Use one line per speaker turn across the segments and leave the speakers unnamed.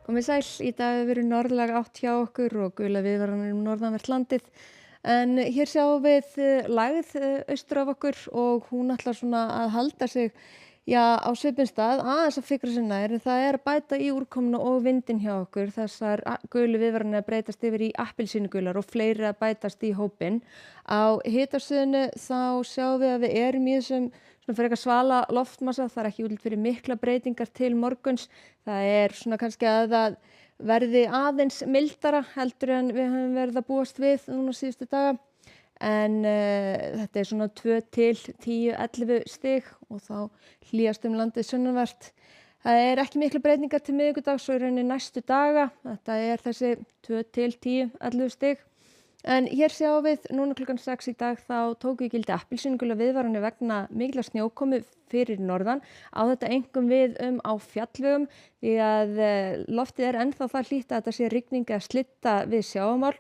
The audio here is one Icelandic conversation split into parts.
Komið sæl, í dag hefur verið norðlæg átt hjá okkur og gula viðvaranir norðanvert landið. En hér sjáum við lægð austur af okkur og hún ætlar svona að halda sig á svipinn stað, aðeins að fikra sig nær, en það er að bæta í úrkomuna og vindinn hjá okkur. Þessar gulu viðvaranir að breytast yfir í appelsínugular og fleiri að bætast í hópinn. Á hitasvæðinu þá sjáum við að við erum í þessum svona frekar svala loftmassa, það er ekki útlit fyrir mikla breytingar til morguns. Það er svona kannski að það verði aðeins mildara heldur en við höfum verið að búast við núna síðustu daga. En þetta er svona 2 til 10, 11 stig og þá hlýjast landið sunnanvert. Það er ekki mikla breytingar til miðvikudags og í rauninni næstu daga. Þetta er þessi 2 til 10, 11 stig. En hér sjáum við núna klukkan 6 í dag þá tóku í gildi appelsínugula viðvaranir vegna mikillar snjókomu fyrir norðan. Á þetta einkum við á fjallvegum því að loftið er ennþá það hlýtt að þetta sé rigning eða slitta við sjávarmál.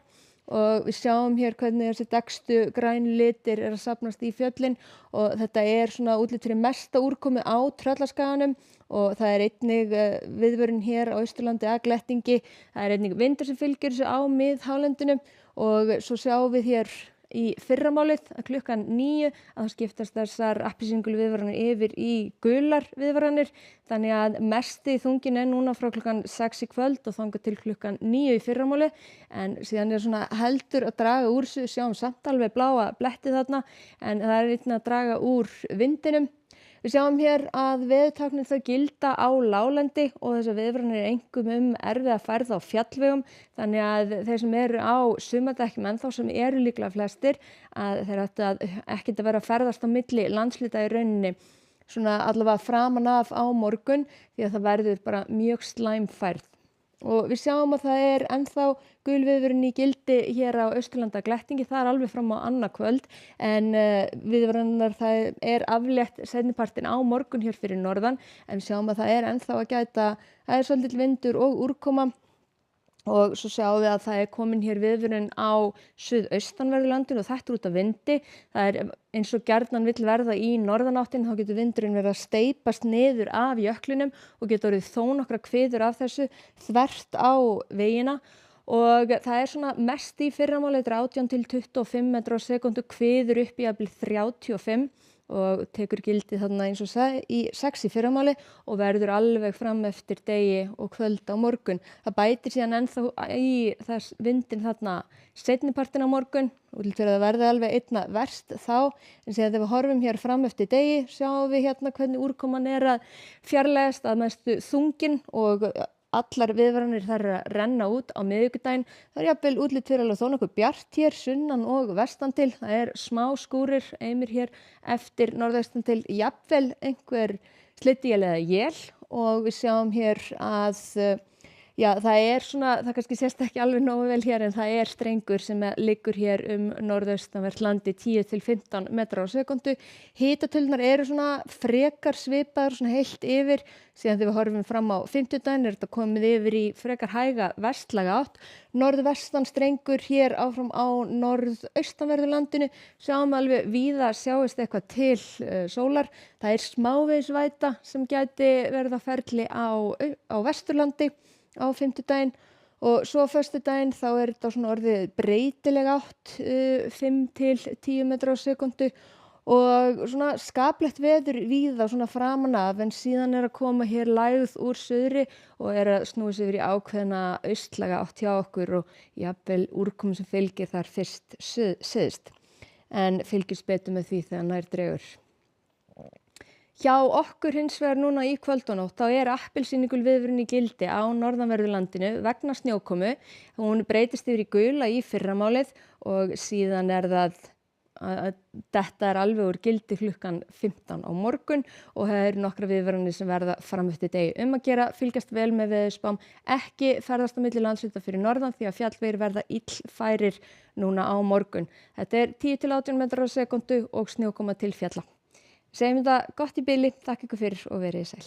Og við sjáum hér hvernig þessi dekkstu grænu litir er að safnast í fjöllin og þetta er svona útlit fyrir mesta úrkomu á Tröllaskaganum og það er einnig viðvörun hér á Austurlandi að glettingi. Það er einnig vindur sem fylgir þessu á miðhálendinu og svo sjáum við hér í fyrramálið að klukkan 9 að það skiptast þessar appelsínugulu viðvaranir yfir í gular viðvaranir. Þannig að mesti þunginn er núna frá klukkan 6 í kvöld og þangað til klukkan 9 í fyrramálið. En síðan er svona heldur að draga úr þessu, sjáum samt alveg bláa bletti þarna en það er einnig að draga úr vindinum. Við sjáum hér að veðurtáknin þau gilda á láglendi og þessar viðvaranir er einkum erfiða færð á fjallvegum. Þannig að þeir sem eru á sumardekkjum ennþá sem eru líklega flestir að þeir ættu ekkert að vera að ferðast á milli landshluta í rauninni svona allavega framan af á morgun því að það verður bara mjög slæm færð. Og við sjáum að það er ennþá gul viðvörun í gildi hér á Austurlandi að glettingi, það er alveg fram á annað kvöld en viðvaranirnar það er aflétt seinnipartinn á morgun hér fyrir norðan en sjáum að það er ennþá að gæta, það er svolítill vindur og úrkoma. Og svo sjáum við að það er komin hér viðvörun á suðaustanverðu landinu og þetta út af vindi. Það er eins og gjarnan vill verða í norðanáttin, þá getur vindurinn verið að steypast niður af jöklinum og getur orðið þó nokkra kviður af þessu þvert á vegina. Og það er svona mest í fyrramálið, þetta er 18 til 25 metrar á sekúndu, kviður upp í jafnvel 35 og tekur gildi þarna eins og í 6 í fyrramáli og verður alveg fram eftir degi og kvöld á morgun. Það bætir síðan ennþá í þess vindin þarna seinnipartinn á morgun og til að verða alveg einna verst þá. En síðan þegar við horfum hér fram eftir degi sjáum við hérna hvernig úrkoman er að fjarlægast að mestu þungin og allar viðvaranir þær eru að renna út á miðvikudaginn. Það er jafnvel útlit fyrir alveg þó nokkuð bjart hér sunnan og vestan til. Það er smá skúrir eimir hér eftir norðaustan til, jafnvel einhver slydduél eða él og við sjáum hér að það er svona, það kannski sést ekki alveg nógu vel hér en það er strengur sem liggur hér norðaustanvert landi 10 til 15 metrar á sekúndu. Hitatölunar eru svona frekar svipaðar svona heilt yfir, síðan þegar við horfum fram á fimmtudaginn er þetta komið yfir í frekar hæga vestlæga átt. Norðvestan strengur hér áfram á norðaustanverðu landinu, sjáum alveg víða sjáist eitthvað til sólar. Það er smávegis væta sem gæti verið á ferli á Vesturlandi á fimmtudaginn og svo á föstudaginn þá er þetta svona orðið breytileg átt 5 til 10 metrar á sekúndu og svona skaplegt veður víða svona framan af en síðan er að koma hér lægð úr suðri og er að snúa sig yfir í ákveðna austlæga átt hjá okkur og jafnvel úrkomu sem fylgir þar fyrst syðst en fylgist betur með því þegar nær dregur. Hjá okkur hins vegar núna í kvöld og nótt þá er appelsínugul viðvörun í gildi á norðanverðu landinu vegna snjókomu. Hún breytist yfir í gula í fyrramálið og síðan er það að þetta er alveg úr gildi klukkan 15 á morgun og það eru nokkra viðvaranir sem verða fram eftir degi að gera. Fylgjast vel með veðurspám, ekki ferðast á milli landshluta fyrir norðan því að fjallvegir verða illfærir núna á morgun. Þetta er 10 til 18 metrar á sekúndu og snjókoma til fjalla. Segjum þetta gott í bili, takk ykkur fyrir og verið sæl.